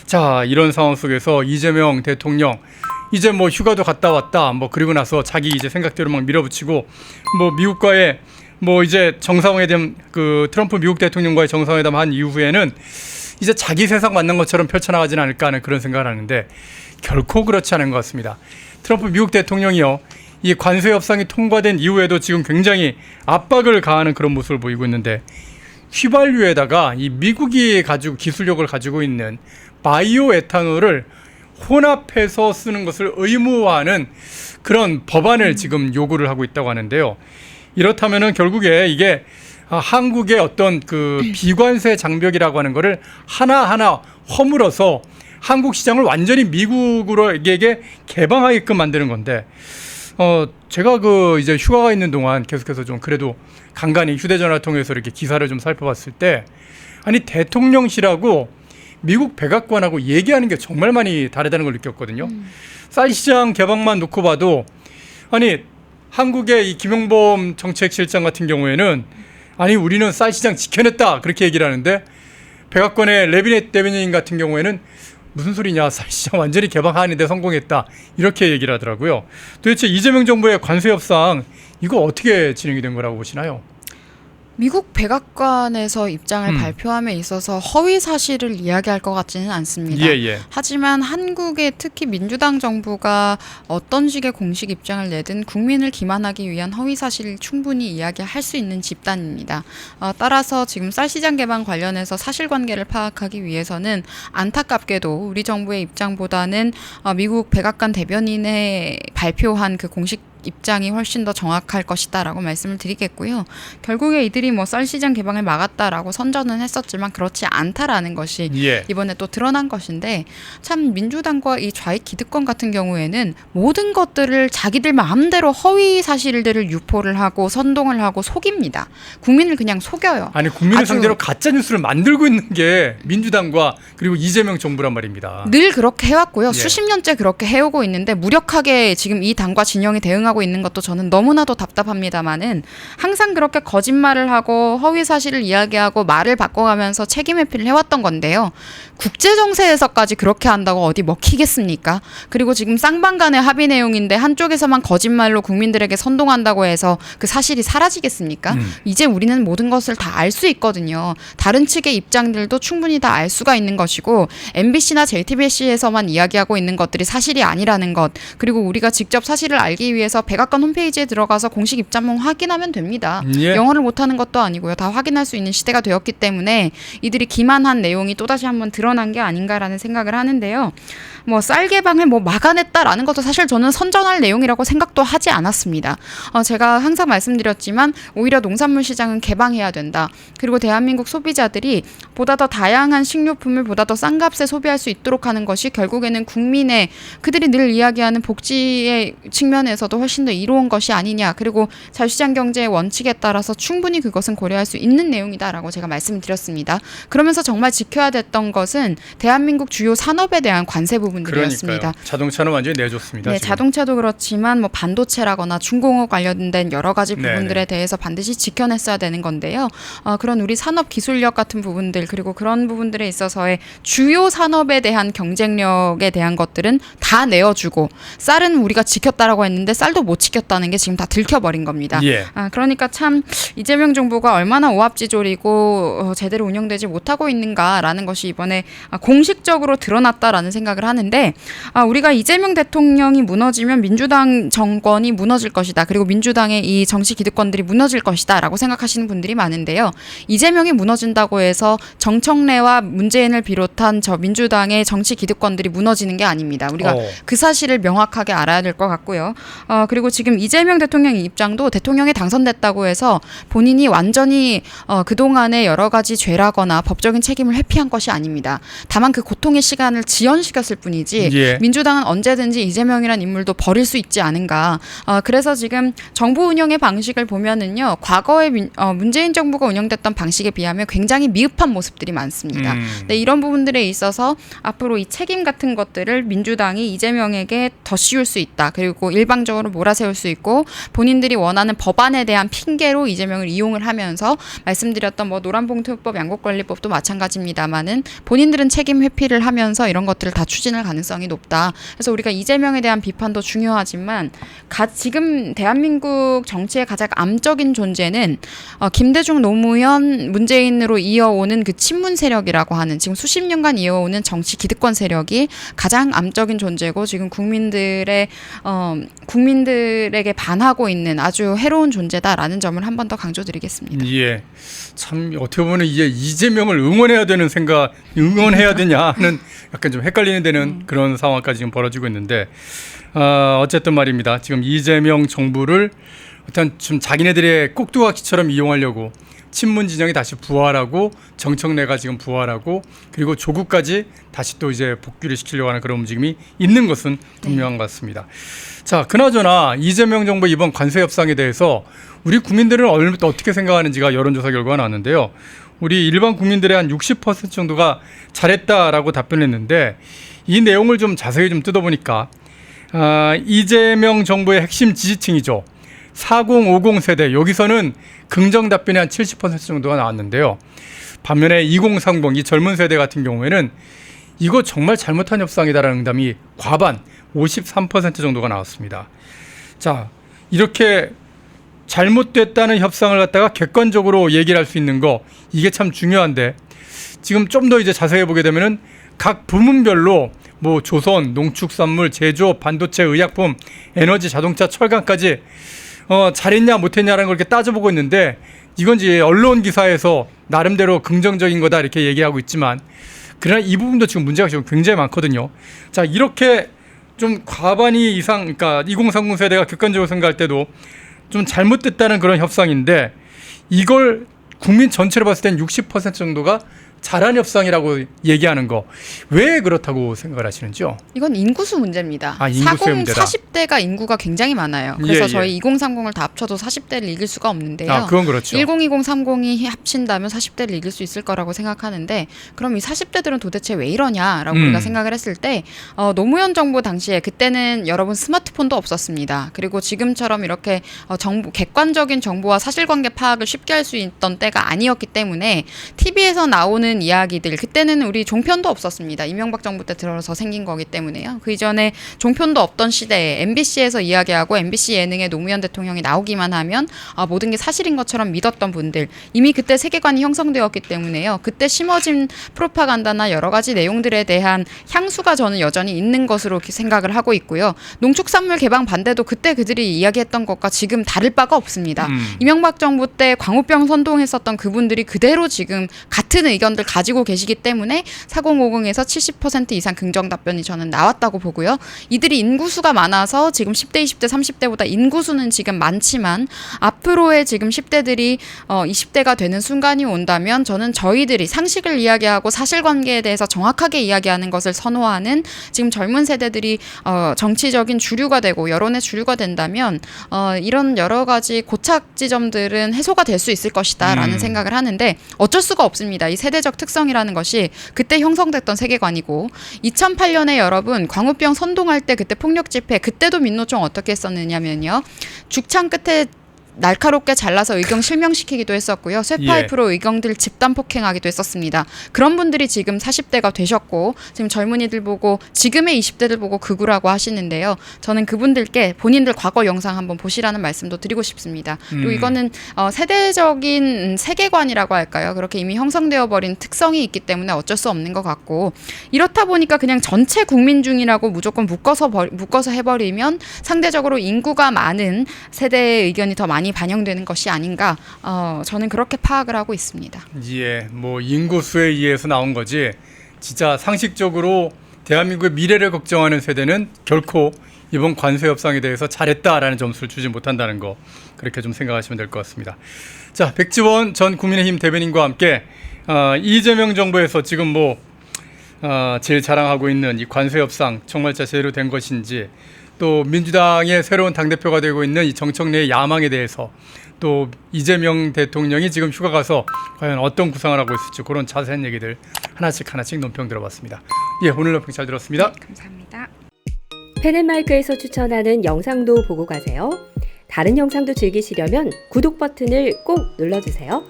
자, 이런 상황 속에서 이재명 대통령 이제 뭐 휴가도 갔다 왔다. 뭐 그리고 나서 자기 이제 생각대로 막 밀어붙이고 뭐 미국과의 뭐 이제 정상회담 그 트럼프 미국 대통령과의 정상회담 한 이후에는 이제 자기 세상 맞는 것처럼 펼쳐나가지는 않을까 하는 그런 생각을 하는데 결코 그렇지 않은 것 같습니다. 트럼프 미국 대통령이요. 이 관세 협상이 통과된 이후에도 지금 굉장히 압박을 가하는 그런 모습을 보이고 있는데 휘발유에다가 이 미국이 가지고 기술력을 가지고 있는 바이오 에탄올을 혼합해서 쓰는 것을 의무화하는 그런 법안을 지금 요구를 하고 있다고 하는데요. 이렇다면은 결국에 이게 한국의 어떤 그 비관세 장벽이라고 하는 거를 하나하나 허물어서 한국 시장을 완전히 미국으로에게 개방하게끔 만드는 건데 제가 그 이제 휴가가 있는 동안 계속해서 좀 그래도 간간히 휴대전화 통해서 이렇게 기사를 좀 살펴봤을 때 아니 대통령실하고 미국 백악관하고 얘기하는 게 정말 많이 다르다는 걸 느꼈거든요. 쌀 시장 개방만 놓고 봐도 아니 한국의 이 김용범 정책실장 같은 경우에는 아니 우리는 쌀 시장 지켜냈다 그렇게 얘기를 하는데 백악관의 레비넷 대변인 같은 경우에는 무슨 소리냐 쌀 시장 완전히 개방하는데 성공했다 이렇게 얘기를 하더라고요. 도대체 이재명 정부의 관세 협상 이거 어떻게 진행이 된 거라고 보시나요? 미국 백악관에서 입장을 발표함에 있어서 허위 사실을 이야기할 것 같지는 않습니다. 예. 하지만 한국의 특히 민주당 정부가 어떤 식의 공식 입장을 내든 국민을 기만하기 위한 허위 사실을 충분히 이야기할 수 있는 집단입니다. 따라서 지금 쌀시장 개방 관련해서 사실관계를 파악하기 위해서는 안타깝게도 우리 정부의 입장보다는 미국 백악관 대변인의 발표한 그 공식 입장이 훨씬 더 정확할 것이다라고 말씀을 드리겠고요. 결국에 이들이 뭐 쌀시장 개방을 막았다라고 선전은 했었지만 그렇지 않다라는 것이 이번에 또 드러난 것인데 참 민주당과 이 좌익 기득권 같은 경우에는 모든 것들을 자기들 마음대로 허위 사실들을 유포를 하고 선동을 하고 속입니다. 국민을 그냥 속여요. 아니 국민을 상대로 가짜 뉴스를 만들고 있는 게 민주당과 그리고 이재명 정부란 말입니다. 늘 그렇게 해왔고요. 수십 년째 그렇게 해오고 있는데 무력하게 지금 이 당과 진영이 대응하고 있는 것도 저는 너무나도 답답합니다만은 항상 그렇게 거짓말을 하고 허위 사실을 이야기하고 말을 바꿔가면서 책임 회피를 해왔던 건데요. 국제 정세에서까지 그렇게 한다고 어디 먹히겠습니까? 그리고 지금 쌍방간의 합의 내용인데 한쪽에서만 거짓말로 국민들에게 선동한다고 해서 그 사실이 사라지겠습니까? 이제 우리는 모든 것을 다 알 수 있거든요. 다른 측의 입장들도 충분히 다 알 수가 있는 것이고 MBC나 JTBC에서만 이야기하고 있는 것들이 사실이 아니라는 것 그리고 우리가 직접 사실을 알기 위해서 백악관 홈페이지에 들어가서 공식 입장문 확인하면 됩니다. 영어를 못하는 것도 아니고요. 다 확인할 수 있는 시대가 되었기 때문에 이들이 기만한 내용이 또다시 한번 드러난 게 아닌가라는 생각을 하는데요. 뭐 쌀 개방을 뭐 막아냈다라는 것도 사실 저는 선전할 내용이라고 생각도 하지 않았습니다. 제가 항상 말씀드렸지만 오히려 농산물 시장은 개방해야 된다. 그리고 대한민국 소비자들이 보다 더 다양한 식료품을 보다 더 싼 값에 소비할 수 있도록 하는 것이 결국에는 국민의 그들이 늘 이야기하는 복지의 측면에서도 훨씬 더 이로운 것이 아니냐. 그리고 자유시장 경제의 원칙에 따라서 충분히 그것은 고려할 수 있는 내용이다라고 제가 말씀드렸습니다. 그러면서 정말 지켜야 됐던 것은 대한민국 주요 산업에 대한 관세 부분들이었습니다. 그러니까요. 자동차는 완전히 내줬습니다. 네, 지금. 자동차도 그렇지만 뭐 반도체라거나 중공업 관련된 여러 가지 부분들에 대해서 반드시 지켜냈어야 되는 건데요. 그런 우리 산업 기술력 같은 부분들 그리고 그런 부분들에 있어서의 주요 산업에 대한 경쟁력에 대한 것들은 다 내어주고 쌀은 우리가 지켰다라고 했는데 쌀도 못 지켰다는 게 지금 다 들켜버린 겁니다. 그러니까 참 이재명 정부가 얼마나 오합지졸이고 제대로 운영되지 못하고 있는가라는 것이 이번에 공식적으로 드러났다라는 생각을 하는데 우리가 이재명 대통령이 무너지면 민주당 정권이 무너질 것이다. 그리고 민주당의 이 정치 기득권들이 무너질 것이다 라고 생각하시는 분들이 많은데요. 이재명이 무너진다고 해서 정청래와 문재인을 비롯한 저 민주당의 정치 기득권들이 무너지는 게 아닙니다. 우리가 그 사실을 명확하게 알아야 될 것 같고요. 그리고 지금 이재명 대통령 입장도 대통령이 당선됐다고 해서 본인이 완전히 그동안의 여러 가지 죄라거나 법적인 책임을 회피한 것이 아닙니다. 다만 그 고통의 시간을 지연시켰을 뿐이죠. 뿐이지 예. 민주당은 언제든지 이재명이란 인물도 버릴 수 있지 않은가. 그래서 지금 정부 운영의 방식을 보면은요, 과거에 문재인 정부가 운영됐던 방식에 비하면 굉장히 미흡한 모습들이 많습니다. 네, 이런 부분들에 있어서 앞으로 이 책임 같은 것들을 민주당이 이재명에게 더 씌울 수 있다. 그리고 일방적으로 몰아세울 수 있고 본인들이 원하는 법안에 대한 핑계로 이재명을 이용을 하면서 말씀드렸던 뭐 노란봉투법, 양곡관리법도 마찬가지입니다만은 본인들은 책임 회피를 하면서 이런 것들을 다 추진할 가능성이 높다. 그래서 우리가 이재명에 대한 비판도 중요하지만 지금 대한민국 정치의 가장 암적인 존재는 김대중, 노무현, 문재인으로 이어오는 그 친문 세력이라고 하는 지금 수십 년간 이어오는 정치 기득권 세력이 가장 암적인 존재고 지금 국민들에게 반하고 있는 아주 해로운 존재다라는 점을 한 번 더 강조드리겠습니다. 예, 참 어떻게 보면 이제 이재명을 응원해야 되냐 하는 약간 좀 헷갈리는 데는 그런 상황까지 지금 벌어지고 있는데 어쨌든 말입니다. 지금 이재명 정부를 어떤 좀 자기네들의 꼭두각시처럼 이용하려고 친문 진영이 다시 부활하고 정청래가 지금 부활하고 그리고 조국까지 다시 또 이제 복귀를 시키려고 하는 그런 움직임이 있는 것은 분명한 것 같습니다. 자, 그나저나 이재명 정부 이번 관세 협상에 대해서 우리 국민들은 어떻게 생각하는지가 여론조사 결과가 나왔는데요. 우리 일반 국민들의 한 60% 정도가 잘했다라고 답변했는데 이 내용을 좀 자세히 좀 뜯어보니까 이재명 정부의 핵심 지지층이죠. 4050 세대 여기서는 긍정 답변이 한 70% 정도가 나왔는데요. 반면에 2030 이 젊은 세대 같은 경우에는 이거 정말 잘못한 협상이다라는 응답이 과반 53% 정도가 나왔습니다. 자, 이렇게 잘못됐다는 협상을 갖다가 객관적으로 얘기를 할 수 있는 거 이게 참 중요한데 지금 좀 더 이제 자세히 보게 되면은 각 부문별로 뭐 조선, 농축산물, 제조업, 반도체, 의약품, 에너지, 자동차, 철강까지 잘했냐 못했냐라는 걸 이렇게 따져보고 있는데 이건 이제 언론 기사에서 나름대로 긍정적인 거다 이렇게 얘기하고 있지만 그러나 이 부분도 지금 문제가 지금 굉장히 많거든요. 자, 이렇게 좀 과반이 이상 그러니까 2030 세대가 객관적으로 생각할 때도 좀 잘못됐다는 그런 협상인데 이걸 국민 전체로 봤을 땐 60% 정도가 잘한 협상이라고 얘기하는 거 왜 그렇다고 생각을 하시는지요? 이건 인구수 문제입니다. 인구수의 문제다. 40대가 인구가 굉장히 많아요. 그래서 예. 저희 2030을 다 합쳐도 40대를 이길 수가 없는데요. 그건 그렇죠. 1020, 30이 합친다면 40대를 이길 수 있을 거라고 생각하는데 그럼 이 40대들은 도대체 왜 이러냐라고 우리가 생각을 했을 때 노무현 정부 당시에 그때는 여러분 스마트폰도 없었습니다. 그리고 지금처럼 이렇게 객관적인 정보와 사실관계 파악을 쉽게 할 수 있던 때가 아니었기 때문에 TV에서 나오는 이야기들 그때는 우리 종편도 없었습니다. 이명박 정부 때 들어서 생긴 거기 때문에요. 그 이전에 종편도 없던 시대에 MBC에서 이야기하고 MBC 예능에 노무현 대통령이 나오기만 하면 모든 게 사실인 것처럼 믿었던 분들 이미 그때 세계관이 형성되었기 때문에요. 그때 심어진 프로파간다나 여러 가지 내용들에 대한 향수가 저는 여전히 있는 것으로 생각을 하고 있고요. 농축산물 개방 반대도 그때 그들이 이야기했던 것과 지금 다를 바가 없습니다. 이명박 정부 때 광우병 선동했었던 그분들이 그대로 지금 같은 의견들 가지고 계시기 때문에 4050에서 70% 이상 긍정 답변이 저는 나왔다고 보고요. 이들이 인구수가 많아서 지금 10대, 20대, 30대보다 인구수는 지금 많지만 앞으로의 지금 10대들이 20대가 되는 순간이 온다면 저는 저희들이 상식을 이야기하고 사실관계에 대해서 정확하게 이야기하는 것을 선호하는 지금 젊은 세대들이 정치적인 주류가 되고 여론의 주류가 된다면 이런 여러 가지 고착 지점들은 해소가 될 수 있을 것이다라는 생각을 하는데 어쩔 수가 없습니다. 이 세대적 특성이라는 것이 그때 형성됐던 세계관이고 2008년에 여러분 광우병 선동할 때 그때 폭력 집회 그때도 민노총 어떻게 했었느냐면요. 죽창 끝에 날카롭게 잘라서 의경 실명시키기도 했었고요. 쇠파이프로 의경들 집단 폭행하기도 했었습니다. 그런 분들이 지금 40대가 되셨고 지금 젊은이들 보고 지금의 20대들 보고 극우라고 하시는데요. 저는 그분들께 본인들 과거 영상 한번 보시라는 말씀도 드리고 싶습니다. 그리고 이거는 세대적인 세계관이라고 할까요? 그렇게 이미 형성되어 버린 특성이 있기 때문에 어쩔 수 없는 것 같고 이렇다 보니까 그냥 전체 국민 중이라고 무조건 묶어서 해버리면 상대적으로 인구가 많은 세대의 의견이 더 많이 반영되는 것이 아닌가 저는 그렇게 파악을 하고 있습니다. 예, 뭐 인구수에 의해서 나온 거지 진짜 상식적으로 대한민국의 미래를 걱정하는 세대는 결코 이번 관세 협상에 대해서 잘했다라는 점수를 주지 못한다는 거 그렇게 좀 생각하시면 될 것 같습니다. 자, 백지원 전 국민의힘 대변인과 함께 이재명 정부에서 지금 뭐 제일 자랑하고 있는 이 관세 협상 정말 제대로 된 것인지, 또 민주당의 새로운 당대표가 되고 있는 이 정청래의 야망에 대해서, 또 이재명 대통령이 지금 휴가 가서 과연 어떤 구상을 하고 있을지, 그런 자세한 얘기들 하나씩 논평 들어봤습니다. 예, 오늘 논평 잘 들었습니다. 네, 감사합니다. 펜앤마이크에서 추천하는 영상도 보고 가세요. 다른 영상도 즐기시려면 구독 버튼을 꼭 눌러주세요.